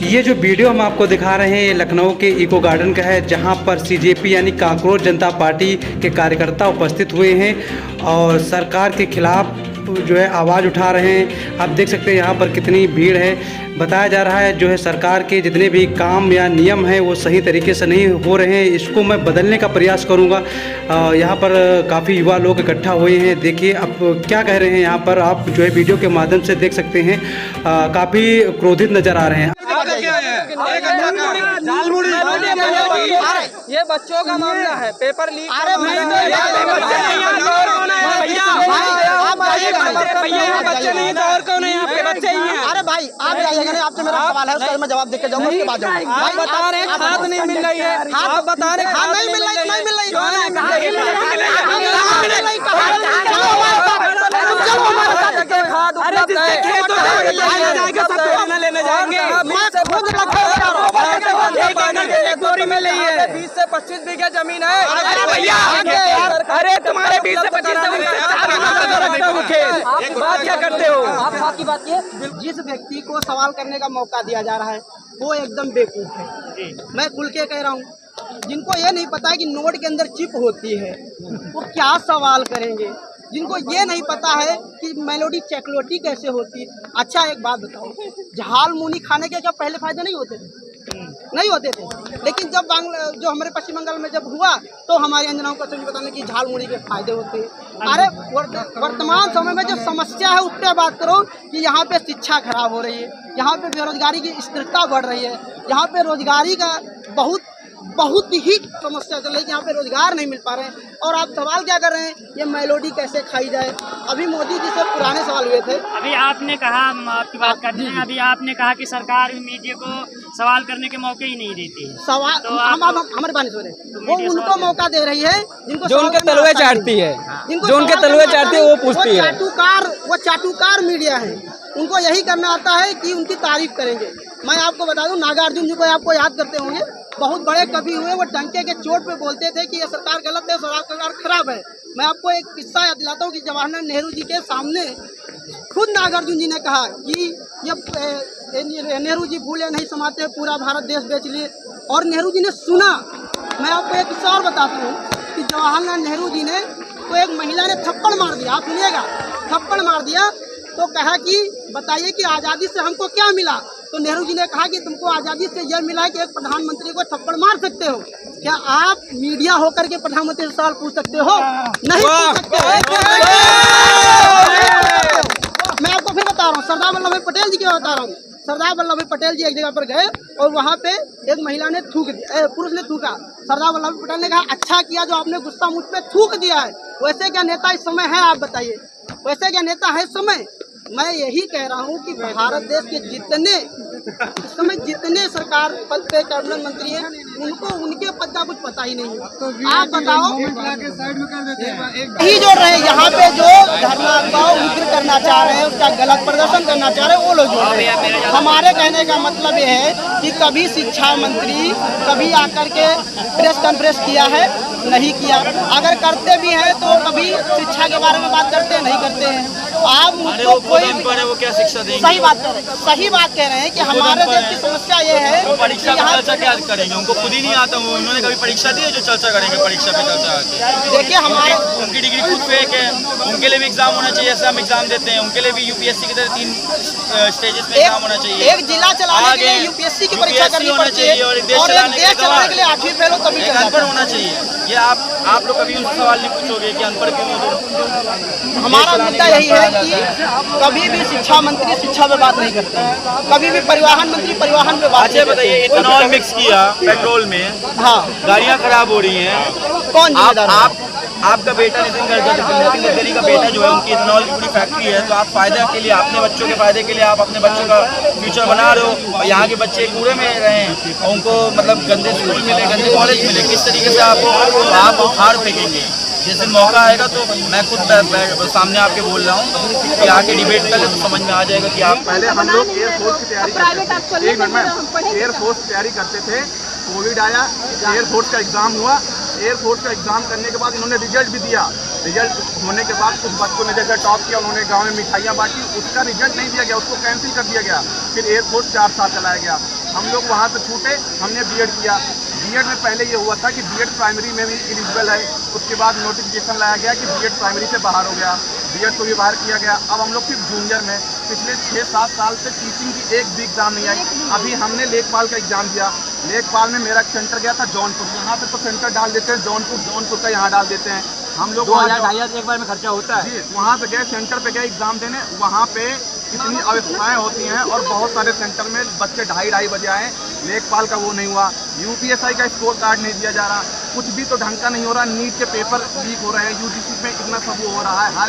ये जो वीडियो हम आपको दिखा रहे हैं ये लखनऊ के इको गार्डन का है, जहां पर सीजेपी यानी कांकरोच जनता पार्टी के कार्यकर्ता उपस्थित हुए हैं और सरकार के खिलाफ जो है आवाज़ उठा रहे हैं। आप देख सकते हैं यहाँ पर कितनी भीड़ है। बताया जा रहा है जो है सरकार के जितने भी काम या नियम हैं वो सही तरीके से नहीं हो रहे हैं, इसको मैं बदलने का प्रयास करूँगा। यहाँ पर काफ़ी युवा लोग इकट्ठा हुए हैं। देखिए अब क्या कह रहे हैं यहाँ पर, आप जो है वीडियो के माध्यम से देख सकते हैं। काफ़ी क्रोधित नज़र आ रहे हैं। ये बच्चों का मामला है, पेपर लीक। अरे बच्चे नहीं तो और कौन है यहाँ पे? बच्चे ही हैं। अरे भाई आप जाइएगा ना, आपसे मेरा सवाल है उसका मैं जवाब देके जाऊंगा, उसके बाद जाऊंगा। आप बता रहे हैं खाद नहीं मिल रही है, आप बता रहे हैं खाद नहीं मिल रही, नहीं मिल रही, लेने जाएंगे। 20 से 25 बीघा जमीन है। अरे तुम्हारे 20 से 25 बात क्या करते हो आप? बात की बात ये, जिस व्यक्ति को सवाल करने का मौका दिया जा रहा है वो एकदम बेवकूफ है। मैं खुल के कह रहा हूँ, जिनको ये नहीं पता है कि नोट के अंदर चिप होती है वो क्या सवाल करेंगे। जिनको ये नहीं पता है कि मेलोडी चॉकलेटी कैसे होती है। अच्छा एक बात बताओ, झाल मूनी खाने के क्या पहले फायदे नहीं होते थे? नहीं होते थे, लेकिन जब जो हमारे पश्चिम बंगाल में जब हुआ तो हमारी अंजनाओं को समझ बताने की झाल मूनी के फायदे होते हैं। अरे वर्तमान समय में जो समस्या है उस पर बात करो कि यहाँ पे शिक्षा खराब हो रही है, यहाँ पे बेरोजगारी की स्थिरता बढ़ रही है, यहाँ पे रोजगारी का बहुत ही समस्या चल रही है, यहाँ पे रोजगार नहीं मिल पा रहे हैं। और आप सवाल क्या कर रहे हैं, ये मेलोडी कैसे खाई जाए। अभी मोदी जी से पुराने सवाल हुए थे। अभी आपने कहा, हम आपकी बात करते हैं, अभी आपने कहा कि सरकार मीडिया को सवाल करने के मौके ही नहीं देती है। सवाल तो हमारे बात सुने, वो उनको मौका दे रही है जिनको जो उनके तलवे चाटती है, जो उनके तलवे चाटती है वो पूछती है। वो चाटुकार मीडिया है, उनको यही करना आता है कि उनकी तारीफ करेंगे। मैं आपको बता दूं, नागार्जुन जी को आपको याद करते होंगे, बहुत बड़े कवि हुए, वो डंके के चोट पे बोलते थे कि ये सरकार गलत है, सरकार खराब है। मैं आपको एक किस्सा याद दिलाता हूँ कि जवाहरलाल नेहरू जी के सामने खुद नागार्जुन जी ने कहा कि ये नेहरू जी भूले नहीं समाते, पूरा भारत देश बेच लिए, और नेहरू जी ने सुना। मैं आपको एक किस्सा और बताता हूँ कि जवाहरलाल नेहरू जी ने तो एक महिला ने थप्पड़ मार दिया, आप सुनिएगा, थप्पड़ मार दिया तो कहा कि बताइए कि आज़ादी से हमको क्या मिला। तो नेहरू जी ने कहा कि तुमको आज़ादी से यह मिला है कि एक प्रधानमंत्री को थप्पड़ मार सकते हो। क्या आप मीडिया होकर के प्रधानमंत्री से सवाल पूछ सकते हो? नहीं पूछ सकते। मैं आपको फिर बता रहा हूँ, सरदार वल्लभ भाई पटेल जी की बता रहा हूँ। सरदार वल्लभ भाई पटेल जी एक जगह पर गए और वहाँ पे एक महिला ने थूक दिया, पुरुष ने थूका। सरदार वल्लभ भाई पटेल ने कहा अच्छा किया जो आपने गुस्सा मुझ पे थूक दिया है। वैसे क्या नेता इस समय है, आप बताइए, वैसे क्या नेता है इस समय? मैं यही कह रहा हूँ कि भारत देश के इस समय जितने सरकार पद पे कैबिनेट मंत्री हैं उनको उनके पद का कुछ पता ही नहीं है। आप बताओ, यही जो रहे यहाँ पे जो धरना उग्र करना चाह रहे हैं, उसका गलत प्रदर्शन करना चाह रहे हैं, वो लोग जो रहे हैं। हमारे कहने का मतलब ये है कि कभी शिक्षा मंत्री कभी आकर के प्रेस कॉन्फ्रेंस किया है? नहीं किया। अगर करते भी हैं तो कभी शिक्षा के बारे में बात करते हैं? नहीं करते हैं। आप मुझको कोई वो क्या शिक्षा देंगे? सही बात कह रहे हैं, सही बात कह रहे हैं कि हमारे देश की समस्या ये है वो परीक्षा पे चर्चा क्या करेंगे? उनको खुद ही नहीं आता, वो उन्होंने कभी परीक्षा दी है जो चर्चा करेंगे परीक्षा पे चर्चा आके? देखिए हमारे उनकी डिग्री खुद फेक है, उनके लिए भी एग्जाम होना चाहिए, ऐसे हम एग्जाम देते हैं, उनके लिए भी यूपीएससी की तरह 3 स्टेजेस में एग्जाम होना चाहिए। एक जिला चलाने के लिए यूपीएससी की परीक्षा करनी पड़ती है और एक देश चलाने के लिए 8वीं फेल हो तभी अनपढ़ होना चाहिए। ये आप लोग कभी उनसे सवाल नहीं पूछोगे कि अनपढ़ क्यों हो? हमारा मुद्दा यही है कि कभी भी शिक्षा मंत्री शिक्षा पे बात नहीं करते हैं, कभी भी परिवहन मंत्री परिवहन पे बात नहीं। बताइए, इथेनॉल मिक्स किया पेट्रोल में, हाँ, गाड़ियाँ खराब हो रही हैं, कौन जिम्मेदार है? आपका बेटा नितिन गडकरी का बेटा जो है उनकी इथेनॉल की पूरी फैक्ट्री है, तो आप फायदा के लिए, अपने बच्चों के फायदे के लिए आप अपने बच्चों का फ्यूचर बना रहे हो और यहाँ के बच्चे कूड़े में रहें और उनको मतलब गंदे स्कूल मिले, गंदे कॉलेज मिले। किस तरीके से आप उखाड़ फेंकेंगे? जिस दिन मौका आएगा तो मैं खुद सामने आपके बोल रहा हूँ कि आके डिबेट कर ले तो समझ में आ जाएगा कि आप। पहले हम लोग एयरफोर्स की तैयारी करते थे, एयरफोर्स की तैयारी करते थे, कोविड आया, एयरफोर्स का एग्ज़ाम हुआ, एयरफोर्स का एग्ज़ाम करने के बाद इन्होंने रिजल्ट भी दिया। रिजल्ट होने के बाद कुछ बच्चों ने जैसे टॉप किया, उन्होंने गांव में मिठाइयाँ बांटी, उसका रिजल्ट नहीं दिया गया, उसको कैंसिल कर दिया गया। फिर एयरफोर्स 4 साल चलाया गया। हम लोग वहाँ से छूटे, हमने बीएड किया। बीएड में पहले ये हुआ था कि बीएड प्राइमरी में भी एलिजिबल है, उसके बाद नोटिफिकेशन लाया गया कि बीएड प्राइमरी से बाहर हो गया, बीएड को भी बाहर किया गया। अब हम लोग सिर्फ जूनियर में पिछले 6-7 साल से टीचिंग की एक भी एग्ज़ाम नहीं आई। अभी हमने लेखपाल का एग्ज़ाम दिया, लेखपाल में मेरा सेंटर गया था जौनपुर, यहाँ पे तो सेंटर डाल देते हैं जौनपुर का यहाँ डाल देते हैं। हम लोग 2000-2500 एक बार में खर्चा होता है जी, वहाँ पे गए, सेंटर पे गए एग्ज़ाम देने, वहाँ पे इतनी अवस्थाएँ होती हैं और बहुत सारे सेंटर में बच्चे 2:30 बजे आए, लेखपाल का वो नहीं हुआ, यूपीएससी का स्कोर कार्ड नहीं दिया जा रहा, कुछ भी तो ढंग का नहीं हो रहा, नीट के पेपर लीक हो रहे हैं, यूजीसी में इतना सब वो हो रहा है, हर एक